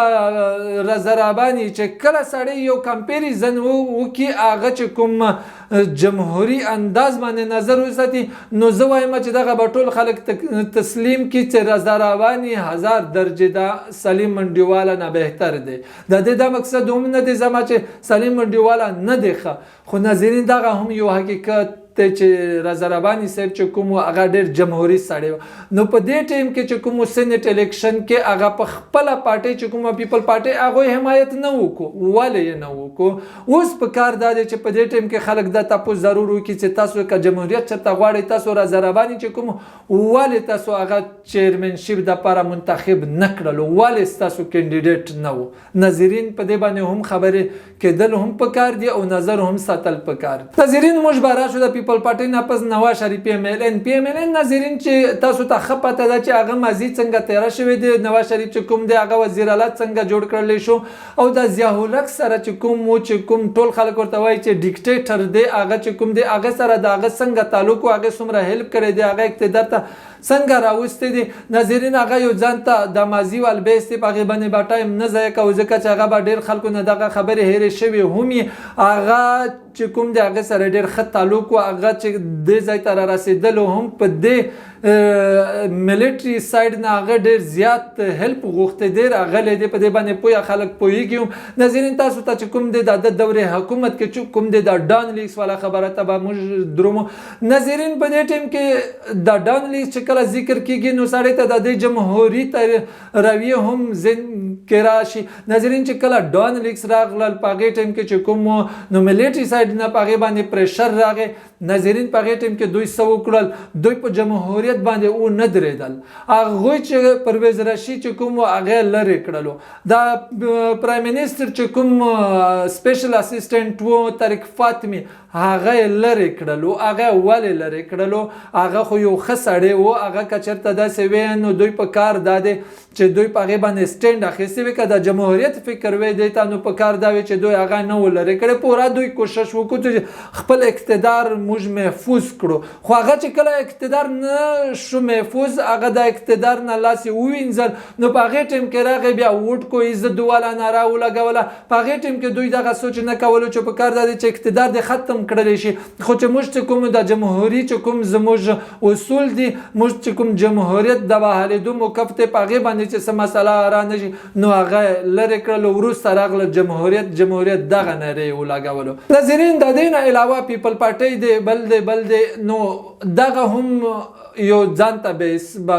رضا رباني چې کله سړی یو کمپیریزن وکړي هغه چې کوم جمهوري انداز باندې نظر وساتي نو زه وایم چې دغه به ټول خلک تسلیم کړي چې رضا رباني 1000 درجې د سلیم منډیواله نه بهتر دی. د دې دا مقصد هم نه دی زما چې سلیم منډیواله نه دی ښه، خو ناظرین دغه هم یو حقیقت ته چې رضا رباني صاحب چې کوم هغه ډېر جمهوري سړی و نو په دې ټیم کې چې کوم سینټ الیکشن کې هغه په خپله پارټۍ چې کومه پیپل پارټۍ هغوی حمایت نه وکړو ولې یې نه وکړو اوس په کار دا دی چې په دې ټیم کې خلک دا تپوس ضرور وکړي چې تاسو که جمهوریت چېرته غواړئ تاسو رضا رباني چې کوم ولې تاسو هغه چیرمنشپ دپاره منتخب نه کړلو ولې ستاسو کینډیډیټ نه و ناظرین په دې باندې هم خبرې کېدل هم پکار دي او نظر هم ساتل پکار دي ناظرین موږ به راشو د پیپل پارټۍ نه پس نواز شریف پی ایم ایل این ناظرین چې تاسو ته ښه پته ده چې هغه ماضي څنګه تېره شوې دی نواز شریف چې کوم دی هغه وزیر اعلی څنګه جوړ کړلی شو او د ضیاء الحق سره چې کوم و چې کوم ټول خلک ورته وایي چې ډیکټیټر دی هغه چې کوم دی هغه سره د هغه څنګه تعلق و هغه څومره هیلپ کړی دی هغه اقتدار ته څنګه راوستی دی ناظرین هغه یو ځان ته د ماضي و البیس دی په هغې باندې به ټایم نه ضایع کوو ځکه چې هغه به ډېر خلکو نه دغه خبرې هېرې شوې هم یې هغه چې کوم دی هغه سره ډېر ښه تعلق و هغه چې دې ځای ته را رسېدلو هم په دې ملیټري سایډ نه هغه ډېر زیات هیلپ غوښتی دی راغلی دی په دې باندې پوهه خلک پوهېږي هم ناظرین تاسو ته چې کوم دی د دورې حکومت کې چې کوم دی د ډان لیکس والا خبره ته به موږ درومو ناظرین په دې ټیم کې د ډان لیکس چې کله ذکر کېږي نو سړی ته د دې جمهوري رویې هم ذهن کې راشي ناظرین چې کله ډان لیکس راغلل په هغې ټیم کې چې کوم نو ملیټري سایډ نه په هغې باندې پریشر راغی ناظرین په هغې ټیم کې دوی څه وکړل دوی په جمهوریت باندې او نه درېدل هغوی چې پرویز رشید چې کوم هغه لرې کړلو دا پرایم منسټر چې کوم سپیشل اسسټنټ و طارق فاطمي هغه یې لرې کړلو هغه ولې لرې کړلو هغه خو یو ښه سړی و هغه که چېرته داسې وی نو دوی په کار دا دی چې دوی په هغې باندې سټینډ اخیستی وي که د جمهوریت فکر وی دی ته نو په کار دا وي چې دوی هغه نه و لرې کړی پوره دوی کوشش وکړو چې خپل اقتدار موږ محفوظ کړو خو هغه چې کله اقتدار نه شو محفوظ هغه د اقتدار نه لاس یې ووینځل نو په هغې ټیم کې راغی بیا ووټ کو عزت والا ناره ولګوله په هغې ټیم کې دوی دغه سوچ نه کولو چې په کار دا دی چې اقتدار دې ختم کړلی شي خو چې موږ چې کوم د جمهوري چې کوم زموږ اصول دي موږ چې کوم جمهوریت د بحالېدو موقف دی په هغې باندې چې څه مسله را نه شي نو هغه لرې کړلو وروسته راغله جمهوریت دغه نارې یې ولګولو ناظرین د دې نه علاوه پیپل پارټۍ دی بل دی نو دغه هم یو ځان ته بیس به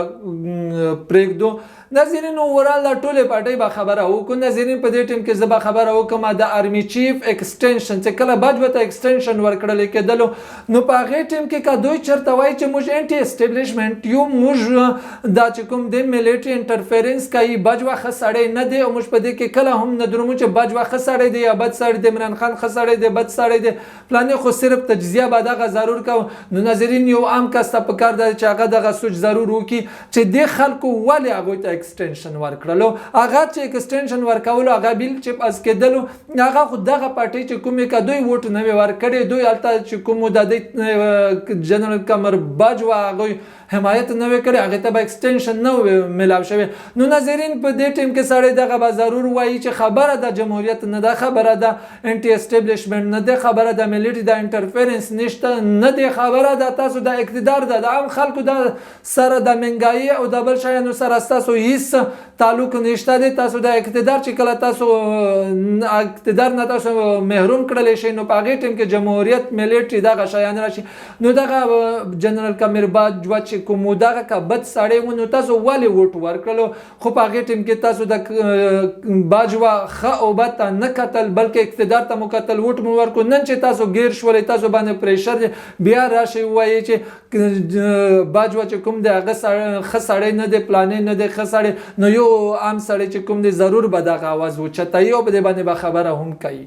پرېږدو ناظرین اوورال د ټولې پارټۍ به خبره وکړو ناظرین په دې ټیم کې زه به خبره وکړم د آرمي چیف ایکسټینشن چې کله باجوه ته ایکسټینشن ورکړلی کېدلو نو په هغې ټیم کې که دوی چېرته وایي چې موږ انټي اسټیبلیشمنټ یو موږ دا چې کوم دی میلیټري انټرفیرنس کوي باجوه ښه سړی نه دی او موږ په دې کې کله هم نه درومو چې باجوه ښه سړی دی یا بد سړی دی عمران خان ښه سړی دی بد سړی دی فلانې خو صرف تجزیه به دغه ضرور کوو نو ناظرین یو عام کس ته پکار دی چې هغه دغه سوچ ضرور وکړي چې دې خلکو ولې هغوی ته ایکسټینشن ورکړلو هغه چې ایکسټینشن ورکولو هغه بیل چې پاس کېدلو هغه خو دغه پارټۍ چې کومې که دوی ووټ نه وي ورکړی دوی هلته چې کوم د دوی جنرال قمر باجوه هغوی حمایت نه وي کړی هغې ته به ایکسټینشن نه میلاو شوی نو ناظرین په دې ټیم کې سړی دغه به ضرور وایي چې خبره د جمهوریت نه ده خبره د انټي اسټیبلیشمنټ نه ده خبره د ملیټري د انټرفیرنس نشته نه ده خبره د تاسو د اقتدار ده د عام خلکو د سره د مهنګایي او د بل شیانو سره ستاسو هیڅ تعلق نشته دی تاسو د اقتدار چې کله تاسو اقتدار نه تاسو محروم کړلی شئ نو په هغې ټیم کې جمهوریت ملیټري دغه شیان راشي نو دغه جنرال قمر باجوه چې کوم دغه که بد سړی و نو تاسو ولې ووټ ورکړلو خو په هغې ټیم کې تاسو د باجوه ښه او بد ته نه کتل بلکې اقتدار ته مو کتل ووټ مو ورکړو نن چې تاسو ګیر شولئ تاسو باندې پریشر دی بیا راشئ ووایئ چې باجوه چې کوم دی هغه ښه سړی نه دی پلانې نه دی ښه سړی نو یو عام سړی چې کوم دی ضرور به دغه اواز اوچتوي او په دې باندې به خبره هم کوي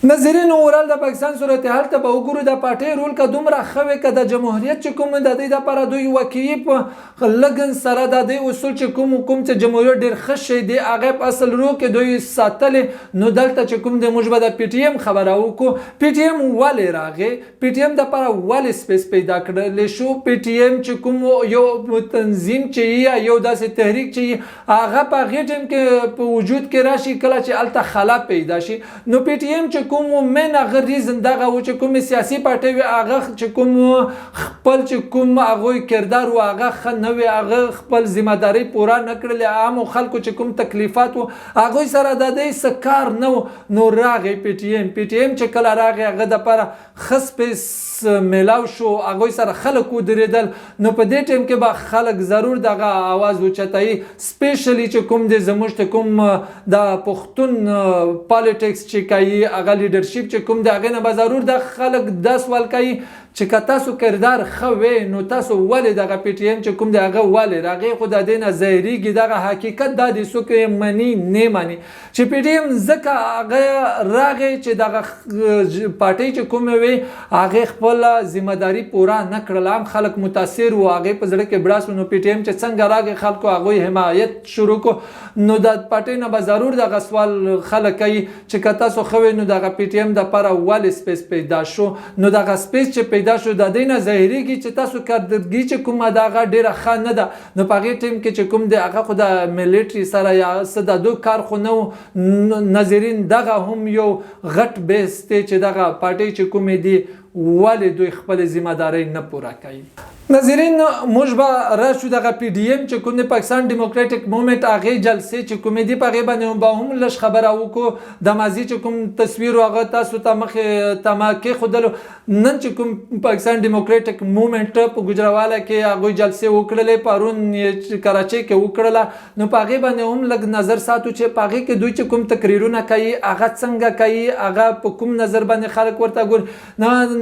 ناظرین اورال د پاکستان صورتحال ته به وګورو د پارټۍ رول که دومره ښه وي که د جمهوریت چې کوم د دې دپاره دوی واقعي په لګن سره د دې اصول چې کوم چې جمهوریت ډېر ښه شی دی هغه په اصل رو کې دوی ساتلې نو دلته چې کوم دی موږ به د پی ټي ایم خبره وکړو پی ټي ایم ولې راغی پی ټي ایم دپاره ولې سپیس پیدا کړلی شو پی ټي ایم چې کوم یو تنظیم چې یو داسې تحریک چې هغه په هغې ټیم کې په وجود کې راشي کله چې هلته خلا پیدا شي نو پی ټي ایم چې کوم من هغه ریزن دغه و چې کوم سیاسي پارټۍ وي هغه چې کوم خپل چې کوم هغوی کردار و هغه ښه نه وي هغه خپل ذمهداري پوره نه کړلې عامو خلکو چې کوم تکلیفات و هغوی سره د دې څه کار نه و نو راغی پی ټي ایم چې کله راغی هغه دپاره ښه سپیس میلاو شو هغوی سره خلک ودرېدل نو په دې ټیم کې به خلک ضرور دغه आवाज اوچتوي سپیشلی چې کوم دی زموږ ته کوم د پښتون پالیټکس چې کوي هغه لیډرشپ چې کوم دی هغې نه به ضرور د خلک دا سوال کوي چې که تاسو کردار ښه وی نو تاسو ولې دغه پی ټی ایم چې کوم دی هغه ولې هغې خو د دې نه ظاهرېږي دغه حقیقت دا دی څوک یې مني نه مني چې پی ټی ایم ځکه هغه راغی چې دغه پارټۍ چې کومې وي هغې خپله ذمهداري پوره نه کړله هم خلک متاثر وو هغې په زړه کې بړاس و نو پی ټی ایم چې څنګه راغی خلکو هغوی حمایت شروع کړو نو د پارټۍ نه به ضرور دغه سوال خلک کوي چې که تاسو ښه وی نو دغه پی ټی ایم دپاره ولې سپیس پیدا شو نو دغه سپیس چې پیدا شو د دې نه ظاهرېږي چې تاسو کارکردګي چې کومه د هغه ډېره ښه نه ده نو په هغې ټیم کې چې کوم دی هغه خو د ملیټري سره یا څه د دو کار خو نه و ناظرین دغه هم یو غټ بیس دی چې دغه پارټۍ چې کومې دي ولې دوی خپلې ذمهدارۍ نه پوره کوي ناظرین موږ به راشو دغه پی ډي ایم چې کوم دی پاکستان ډیموکریټک موومنټ هغې جلسې چې کومې دي په هغې باندې به هم لږ خبره وکړو د ماضي چې کوم تصویر و هغه تاسو ته مخې ته ما کېښودلو نن چې کوم پاکستان ډیموکریټک موومنټ په ګوجرانواله کې هغوی جلسې وکړلې پرون یې کراچۍ کې وکړله نو په هغې باندې هم لږ نظر ساتو چې په هغې کې دوی چې کوم تقریرونه کوي هغه څنګه کوي هغه په کوم نظر باندې خلک ورته ګوري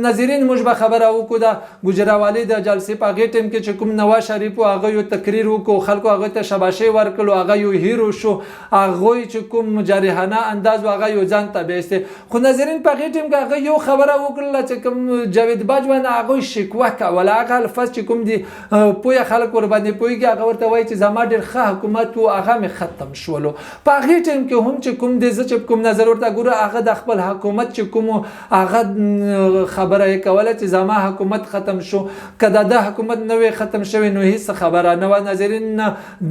ناظرین موږ به خبره وکړو د ګوجرانوالې د جلسې په هغې ټیم کې چې کوم نواز شریف و هغه یو تقریر وکړو خلکو هغوی ته شاباشۍ ورکړلو هغه یو هیرو شو هغوی چې کوم جارحانه انداز و هغه یو ځان ته بیستی خو ناظرین په هغې ټیم کې هغه یو خبره وکړله چې کوم جاوید باج باندې هغوی شکوه کوله هغه الفاظ چې کوم دي پوهه خلک ورباندې پوهېږي هغه ورته وایي چې زما ډېر ښه حکومت و هغه مې ختم شولو په هغې ټیم کې هم چې کوم دی زه چې کوم نظر ورته ګوره هغه د خپل حکومت چې کوم هغه خبره یې کوله چې زما حکومت ختم شو که د ده حکومت نه وي ختم شوی نو هیڅ خبره نه وه ناظرین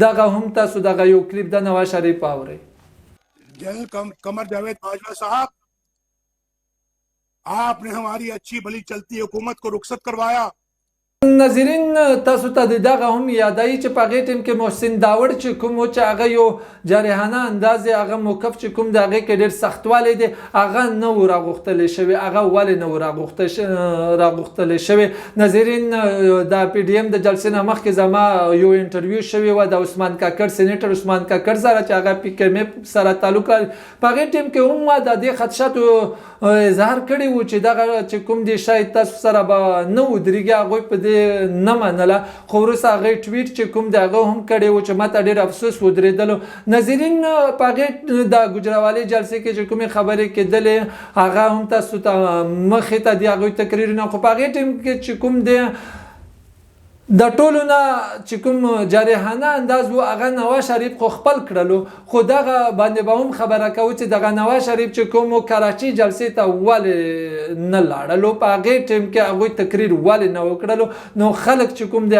دغه هم تاسو دغه یو کلیپ د نواز شریف اورئ जनरल कमर जावेद बाजवा साहब, आपने हमारी अच्छी भली चलती हुकूमत को रुखसत करवाया। ناظرین تاسو ته دغه هم یادایي چې په هغې ټیم کې محسن داوړ چې کوم و چې هغه یو جارحانه انداز هغه موقف چې کوم د هغې کې ډېر سختوالی دی هغه نه و راغوښتلی شوی هغه ولې نه و راغوښتلی شوی ناظرین د پی ډي ایم د جلسې نه مخکې زما یو انټرویو شوې وه د عثمان کاکړ سینیټر عثمان کاکړ سره چې هغه پی کې مې سره تعلق لري په هغې ټیم کې هم ما د دې خدشاتو اظهار کړی و چې دغه چې کوم دی شاید تاسو سره به نه ودرېږي هغوی په دې نه منله خو وروسته هغې ټویټ چې کوم دی هغه هم کړی و چې ما ته ډېر افسوس ودرېدلو ناظرین په هغې د ګوجرانوالۍ جلسې کې چې کومې خبرې کېدلې هغه هم تاسو ته مخې ته دي هغوی تقریرونه خو په هغې ټیم کې چې کوم دی د ټولو نه چې کوم جارحانه انداز و هغه نواز شریف خو خپل کړلو خو دغه باندې به هم خبره کوو چې دغه نواز شریف چې کوم کراچۍ جلسې ته ولې نه لاړلو په هغې ټیم کې هغوی تقریر ولې نه وکړلو نو خلک چې کوم دی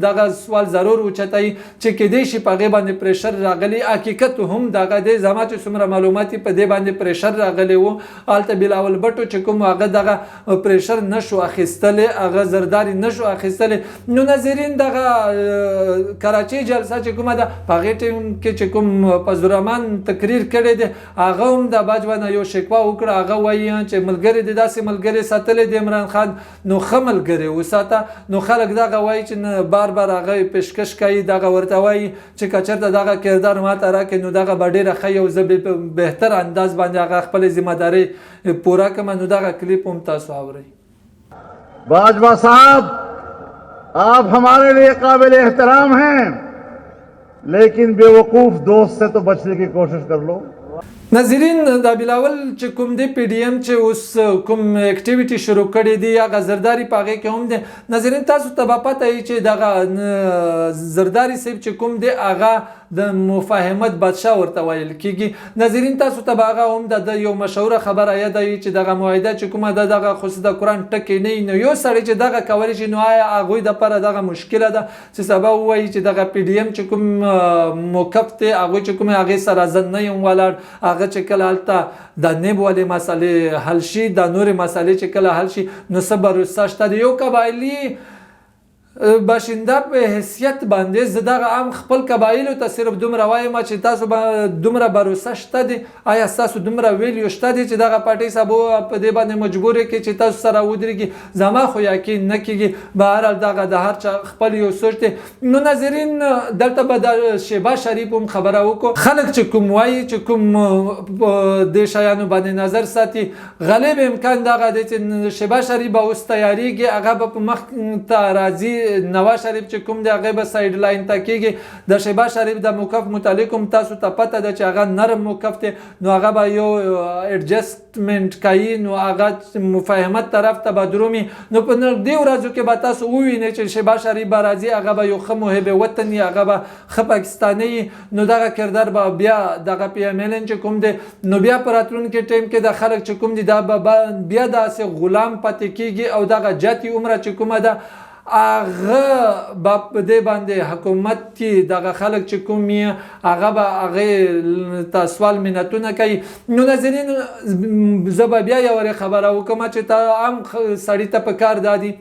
دغه سوال ضرور اوچتوي چې کیدای شي په هغې باندې پریشر راغلی حقیقت هم دغه دی زما چې څومره معلومات په دې باندې پریشر راغلی و هلته بلاول بټو چې کوم هغه دغه پریشر نشو اخیستلی هغه زرداري نشو اخیستلی نو ناظرین دغه کراچۍ جلسه چې کومه ده په هغې ټیم کې چې کوم فضل الرحمن تقریر کړی دی هغه هم د باجوه نه یو شکوه وکړه هغه وایي چې ملګري دې داسې ملګري ساتلی دی عمران خان نو ښه ملګري وساته نو خلک دغه وایي چې بار بار هغه پیشکش کوي دغه ورته وایي چې که چېرته دغه کردار ماته راکړي نو دغه به ډېره ښه یو زه بهتر انداز باندې هغه خپلې ذمهدارۍ پوره کړم نو دغه کلیپ هم تاسو اورئ बाजवा साहब, आप हमारे लिए काबिल एहतराम हैं, लेकिन बेवकूफ दोस्त से तो बचने की कोशिश कर लो। ناظرین د بلاول چې کوم دی پی ډي ایم چې اوس کوم اکټیویټي شروع کړې دي هغه زرداري په هغې کې هم دی ناظرین تاسو ته به پته وي چې دغه زرداري صاحب چې کوم دی هغه د مفاهمت بادشاه ورته ویل کېږي ناظرین تاسو ته به هغه هم د یو مشهوره خبره یادوي چې دغه معاهده چې کومه ده دغه خصوص د قرآن ټکې نه وي نو یو سړی چې دغه کولی شي نو آیا هغوی دپاره دغه مشکله ده چې سبا ووایي چې دغه پی ډي ایم چې کوم موقف دی هغوی چې کومې هغې سره زه نه یم ولاړ هغه چې کله هلته د نیب والې مسئلې حل شي د نورې مسئلې چې کله حل شي نو څه بروسه شته د یو قبایلي باشنده په حیثیت باندې زه دغه عام خپل قبایلو ته صرف دومره وایم چې تاسو به دومره بروسه شته دي، آیا ستاسو دومره ویلیو شته دي چې دغه پارټۍ صاحب په دې باندې مجبور کړي چې تاسو سره ودرېږي؟ زما خو یقین نه کېږي. بهرحال دغه د هر چا خپل یو سوچ دی. نو ناظرین دلته به د شهباز شریف هم خبره وکړو. خلک چې کوم وایي چې کوم دې شیانو باندې نظر ساتي، غالب امکان دغه دی چې شهباز شریف به اوس تیاریږي، هغه به په مخ ته راځي. نواز شریف چې کوم دی هغه به سایډ لاین ته کېږي. د شهباز شریف د موقف متعلق هم تاسو ته پته ده چې هغه نرم موقف دی، نو هغه به یو ایډجسټمنټ کوي، نو هغه مفاهمت طرف ته به درومي. نو په دې ورځو کې به تاسو ووینئ چې شهباز شریف به راځي، هغه به یو ښه محب وطن وي، هغه به ښه پاکستاني وي. نو دغه کردار به بیا دغه پی ایم ایل ان چې کوم دی، نو بیا په راتلونکي ټایم کې د خلک چې کوم دي دا به بیا داسې غلام پاتې کېږي او دغه جاتي عمره چې کومه ده هغه به په دې باندې حکومت کې دغه خلک چې کوم یې هغه به هغې ته سوال منتونه کوي. نو ناظرین زه به بیا یوه خبره وکړم چې ته عام سړي ته په کار دا دي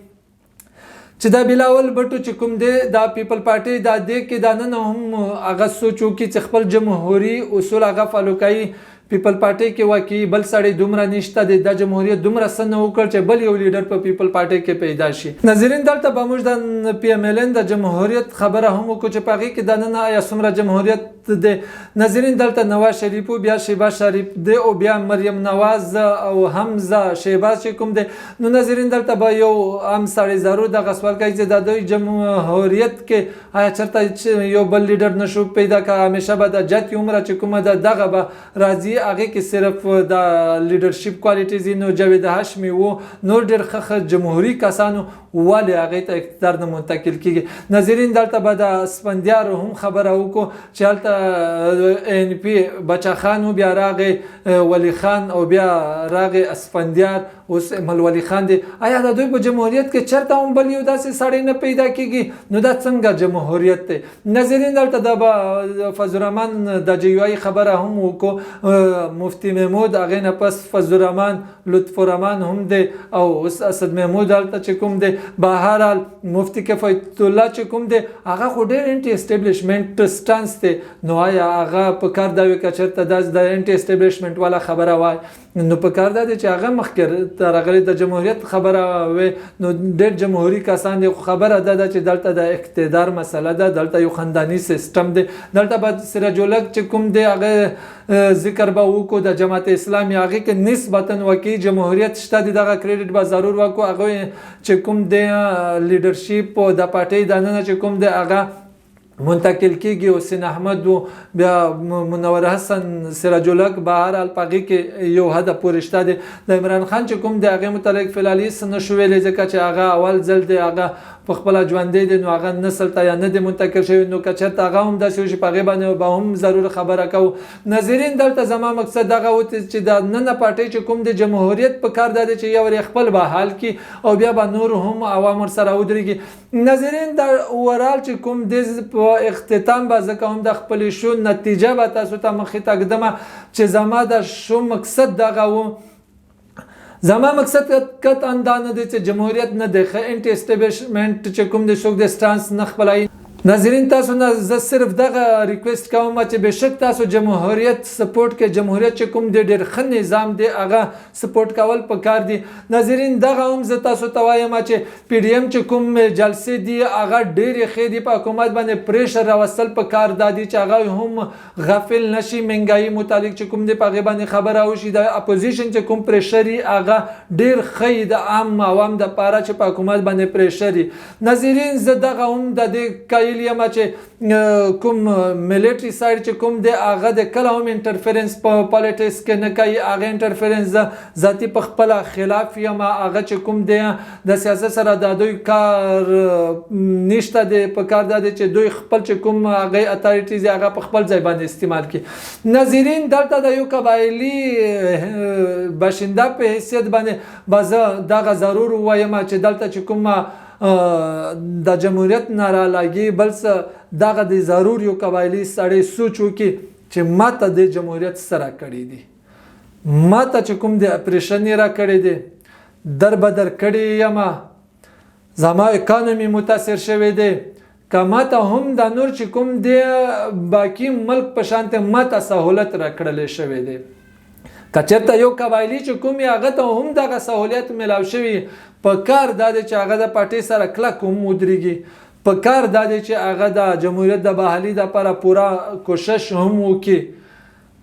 چې دا بلاول بټو چې کوم دی دا پیپل پارټۍ دا دی کې دا نن هم هغه سوچ وکړي چې خپل جمهوري اصول هغه فالو کوي. پیپل پارټۍ کې واقعي بل سړی دومره نشته دی، د جمهوریت دومره څه نه وکړ چې بل یو لیډر په پیپل پارټۍ کې پیدا شي. ناظرین دلته به موږ د پی ایم ایل ان د جمهوریت خبره هم وکړو چې په هغې کې د نن آیا څومره جمهوریت دی. ناظرین دلته نواز شریف و بیا شهباز شریف دی او بیا مریم نواز او حمزه شهباز چې کوم دی. نو ناظرین دلته به یو عام سړی ضرور دغه سوال کوي چې د دوی جمهوریت کې آیا چېرته یو بل لیډر نشو پیدا کړه؟ همیشه به د جاتي عمره چې کومه ده دغه به راځي، هغه کې صرف د لیډرشپ کوالټیز نو جاوید هاشمي وو، نور ډېر ښه جمهوري کسانو ولې هغې ته اقتدار نه منتقل کېږي. ناظرین دلته به د اسفندیار هم خبره وکړو چې هلته ان پی بچه خان و بیا راغی ولی خان او بیا راغی اسفندیار، اوس مل ولی خان دی. آیا د دوی په جمهوریت کې چېرته هم بل یو داسې سړی نه پیدا کېږي؟ نو دا څنګه جمهوریت دی؟ ناظرین دلته د فضل الرحمن د جی یو آی خبره هم وکړو. مفتی محمود هغې نه پس فضل الرحمن لطف الرحمن هم دی او اوس اسد محمود هلته چې کوم دی. بهرحال مفتی کفایت الله چې کوم دی هغه خو ډېر انټي اسټیبلیشمنټ سټانس دی. نو آیا هغه په کار دا وي که چېرته داسې د انټي اسټیبلیشمنټ والا خبره وای؟ نو په کار دا دی چې هغه مخکې ته راغلی د جمهوریت خبره وي. نو ډېر جمهوري کسان دي، خو خبره دا ده چې دلته د اقتدار مسله ده، دلته یو خانداني سیستم دی. دلته به سراج الحق چې کوم دی هغه ذکر به وکړو د جماعت اسلامي، هغې کې نسبتا واقعي جمهوریت شته دی، دغه کریډټ به ضرور ورکړو. هغه چې کوم دی لیډرشپ د پارټۍ دننه چې کوم دی هغه منتقل کېږي. حسین احمد و بیا منور حسن سراج الحق بهرحال په هغې کې یو حده پورې شته دی. د عمران خان چې کوم دی هغې متعلق فی الحال هېڅ نه شو ویلی ځکه چې هغه اول ځل دی هغه په خپله ژوندی دی، نو هغه نسل ته یا نه دی منتقل شوی. نو که چېرته هغه هم داسې وشي په هغې باندې به هم ضرور خبره کوو. ناظرین دلته زما مقصد دغه و چې د ننه پارټۍ چې کوم دی جمهوریت په کار دا دی چې یو ور خپل به حال کړي او بیا به نور هم عوام ورسره ودرېږي. ناظرین د اورال چې کوم دی په اختتام به زه کوم د خپلې شو نتیجه به تاسو ته مخې ته ږدمه چې زما د شو مقصد دغه و. زما مقصد قطعا دا نه دی چې جمهوریت نه دی، ښه انټي اسټیبلیشمنټ چې کوم دی څوک د سټانس نه خپلوي. ناظرین تاسو نه زه صرف دغه ریکویسټ کوم چې بېشک تاسو جمهوریت سپورټ کې، جمهوریت چې کوم دی ډېر ښه نظام دی هغه سپورټ کول پکار دي. ناظرین دغه هم زه تاسو ته وایم چې پی ډي ایم چې کوم جلسې دي هغه ډېرې ښې دي، په حکومت باندې پریشر راوستل پکار دا دي چې هغه هم غافل نشي. مهنګایي متعلق چې کوم دی په هغې باندې خبره وشي. د اپوزیشن چې کوم پریشر هغه ډېر ښه د عام عوام دپاره چې په حکومت باندې پریشر. ناظرین زه دغه هم د دې یم چې کوم ملیټري سایډ چې کوم دی هغه د کله هم انټرفیرنس په پالیټکس کې نه کوي. هغه انټرفیرنس ذاتي په خپله خلاف یم. هغه چې کوم دی د سیاست سره د دوی کار نشته دی. په کار دا دی چې دوی خپل چې کوم هغه اتاریټیز هغه په خپل ځای باندې استعمال کړي. ناظرین دلته د یو قبایلي باشنده په حیثیت باندې به زه دغه ضرور ووایم چې دلته چې کوم د جمهوریت نه رالاګي بل څه دغه د ضرور یو قبایلي سړی سوچ وکړي چې ما ته د جمهوریت سره کړی دي، ما ته چې کوم د اپریشن یې را کړی دی در بدر کړی یم، زما اکانومي متاثر شوی دی که ماته هم دا نور چې کوم دی باقی ملک په شانته ماته سهولت راکړلی شوی دی. که چېرته یو قبایلي چې کوم یې هغه ته هم دغه سهولیت میلاو شوي په کار دا دی چې هغه د پارټۍ سره کلک هم ودرېږي، په کار دا دی چې هغه د جمهوریت د بحالي دپاره پوره کوشش هم وکړي.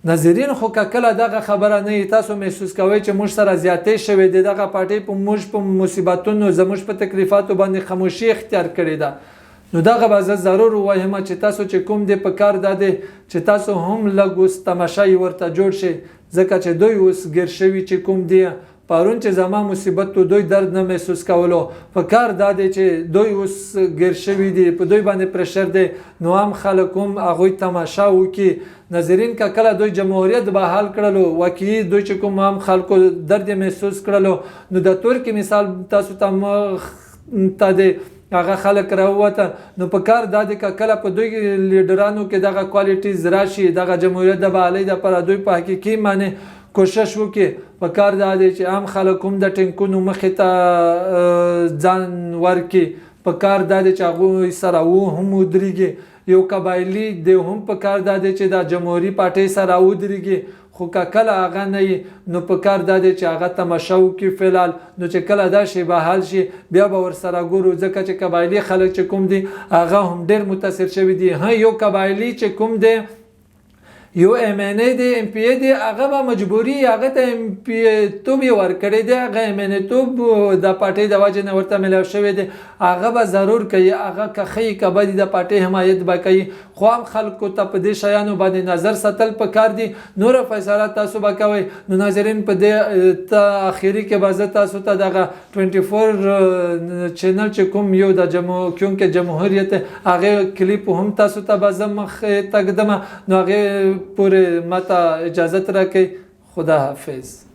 ناظرین خو که کله دغه خبره نه تاسو محسوس کوئ چې موږ سره زیاتې شوې دی، دغه پارټۍ په موږ په مصیبتونو زموږ په تکلیفاتو باندې خاموشي اختیار کړې ده، نو دغه به زه ضرور ووایم چې تاسو چې کوم دی په کار دا دی چې تاسو هم لږ اوس تماشایي ورته جوړ شئ، ځکه چې دوی اوس ګیر شوي چې کوم دی پرون چې زما مصیبت تو دوی درد نه محسوس کولو، په کار دا دی چې دوی اوس ګیر شوي دي، په دوی باندې پرشر دی، نو عام خلک هم هغوی تماشا وکړي. ناظرین که کله دوی جمهوریت بحال کړلو، واقعي دوی چې کوم عام خلکو درد محسوس کړلو، نو د ترکیې مثال تاسو ته مخ ته دی هغه خلک راووته، نو په کار دا دی که کله په دوی لیډرانو کې دغه کوالټیز راشي، دغه جمهوریت د بحالۍ دپاره دوی په حقیقي معنی کوشش وکړي، په کار دا دی چې عام خلک هم د ټینکونو مخې ته ځان ورکړي، په کار دا دی چې هغوی سره هم ودرېږي. یو قبایلي دی هم په کار دا دی چې د جمهوري پارټۍ سره ودرېږي، خو که کله هغه نه وي نو په کار دا دی چې هغه تماشا وکړي فعلال، نو چې کله دا شی بحال شي بیا به ورسره ګورو، ځکه چې قبایلي خلک چې کوم دي هغه هم ډېر متاثر شوي دي. یو قبایلي چې کوم دی یو ایم این ای دی، ایم پی ای دی، هغه به مجبوري هغه ته ایم پی توب یې ورکړی دی، هغه ایم این ای توب د پارټۍ د وجې نه ورته میلاو شوی دی، هغه به ضرور کوي، هغه که ښه که بد د پارټۍ حمایت به کوي، خو عام خلکو ته په دې شیانو باندې نظر ساتل پکار دي. نوره فیصله تاسو به کوئ. نو ناظرین په دې اخري کې به زه تاسو ته دغه 24 چینل چې کوم یو د کیونکې جمهوریت هغې کلیپ هم تاسو ته به زه مخې ته ږدم، نو هغې پورې ماته اجازت راکړئ. خدا حافظ.